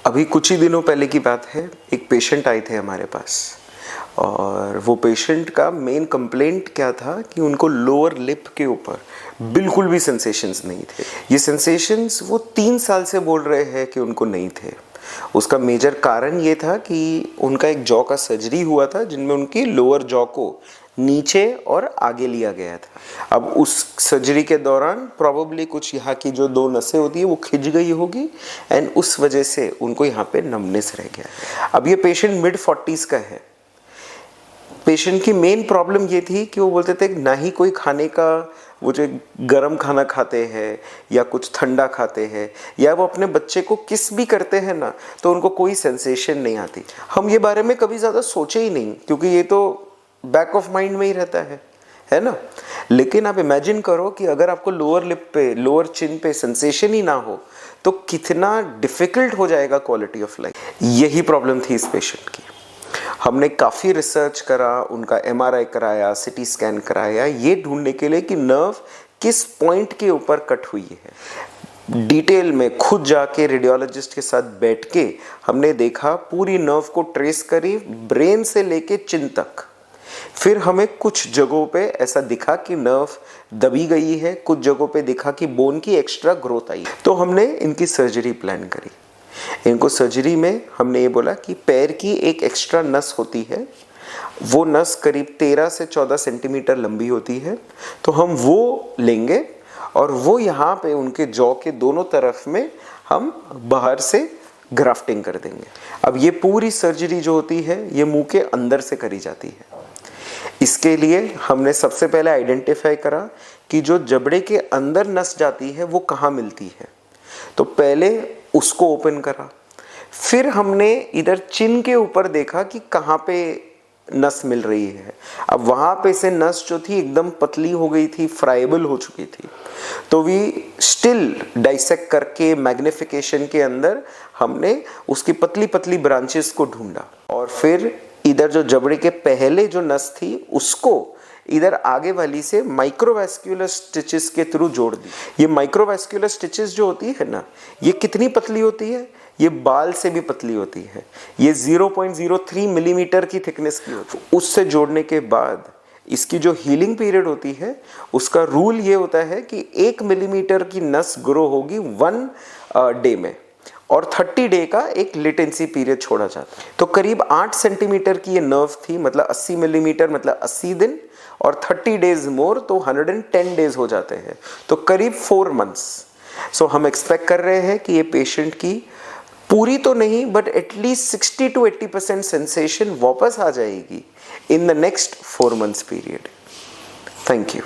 अभी कुछ ही दिनों पहले की बात है, एक पेशेंट आए थे हमारे पास और वो पेशेंट का मेन कंप्लेंट क्या था कि उनको लोअर लिप के ऊपर बिल्कुल भी सेंसेशंस नहीं थे। ये सेंसेशंस वो 3 साल से बोल रहे हैं कि उनको नहीं थे। उसका मेजर कारण ये था कि उनका एक जॉ का सर्जरी हुआ था जिनमें उनकी लोअर जॉ को नीचे और आगे लिया गया था। अब उस सर्जरी के दौरान प्रॉबेबली कुछ यहाँ की जो 2 नसें होती है वो खिंच गई होगी एंड उस वजह से उनको यहाँ पे नमनेस रह गया। अब ये पेशेंट मिड 40s का है। पेशेंट की मेन प्रॉब्लम ये थी कि वो बोलते थे ना ही कोई खाने का, वो जो गरम खाना खाते हैं या कुछ ठंडा खाते हैं या वो अपने बच्चे को किस भी करते हैं ना, तो उनको कोई सेंसेशन नहीं आती। हम ये बारे में कभी ज़्यादा सोचे ही नहीं क्योंकि ये तो बैक ऑफ माइंड में ही रहता है ना। लेकिन आप इमेजिन करो कि अगर आपको लोअर लिप पे, लोअर चिन पे सेंसेशन ही ना हो तो कितना डिफिकल्ट हो जाएगा क्वालिटी ऑफ लाइफ। यही प्रॉब्लम थी इस पेशेंट की। हमने काफ़ी रिसर्च करा, उनका MRI कराया, CT स्कैन कराया, ये ढूंढने के लिए कि नर्व किस पॉइंट के ऊपर कट हुई है। डिटेल में खुद जाके रेडियोलॉजिस्ट के साथ बैठ के हमने देखा, पूरी नर्व को ट्रेस करी ब्रेन से लेके चिन तक। फिर हमें कुछ जगहों पे ऐसा दिखा कि नर्व दबी गई है, कुछ जगहों पे दिखा कि बोन की एक्स्ट्रा ग्रोथ आई। तो हमने इनकी सर्जरी प्लान करी। इनको सर्जरी में हमने ये बोला कि पैर की एक एक्स्ट्रा नस होती है, वो नस करीब 13 से 14 सेंटीमीटर लंबी होती है, तो हम वो लेंगे और वो यहाँ पे उनके जॉ के दोनों तरफ में हम बाहर से ग्राफ्टिंग कर देंगे। अब ये पूरी सर्जरी जो होती है ये मुंह के अंदर से करी जाती है। इसके लिए हमने सबसे पहले आइडेंटिफाई करा कि जो जबड़े के अंदर नस जाती है वो कहाँ मिलती है, तो पहले उसको ओपन करा। फिर हमने इधर चिन के ऊपर देखा कि कहाँ पे नस मिल रही है। अब वहाँ पे से नस जो थी एकदम पतली हो गई थी, फ्राइबल हो चुकी थी, तो वी स्टिल डाइसेक्ट करके मैग्निफिकेशन के अंदर हमने उसकी पतली पतली ब्रांचेस को ढूंढा और फिर इधर जो जबड़े के पहले जो नस थी उसको इधर आगे वाली से माइक्रोवैस्कुलर स्टिचेस के थ्रू जोड़ दी। ये माइक्रोवैस्कुलर स्टिचेस जो होती है ना, ये कितनी पतली होती है, ये बाल से भी पतली होती है। ये 0.03 मिलीमीटर की थिकनेस की होती है। उससे जोड़ने के बाद इसकी जो हीलिंग पीरियड होती है उसका रूल ये होता है कि 1 मिलीमीटर की नस ग्रो होगी 1 डे में और 30 डे का एक लेटेंसी पीरियड छोड़ा जाता है। तो करीब 8 सेंटीमीटर की ये नर्व थी, मतलब 80 मिलीमीटर मतलब 80 दिन, और 30 डेज मोर तो 110 डेज हो जाते हैं, तो करीब 4 मंथ्स। सो हम एक्सपेक्ट कर रहे हैं कि ये पेशेंट की पूरी तो नहीं बट एटलीस्ट 60 to 80% सेंसेशन वापस आ जाएगी in the next 4 months period. Thank you.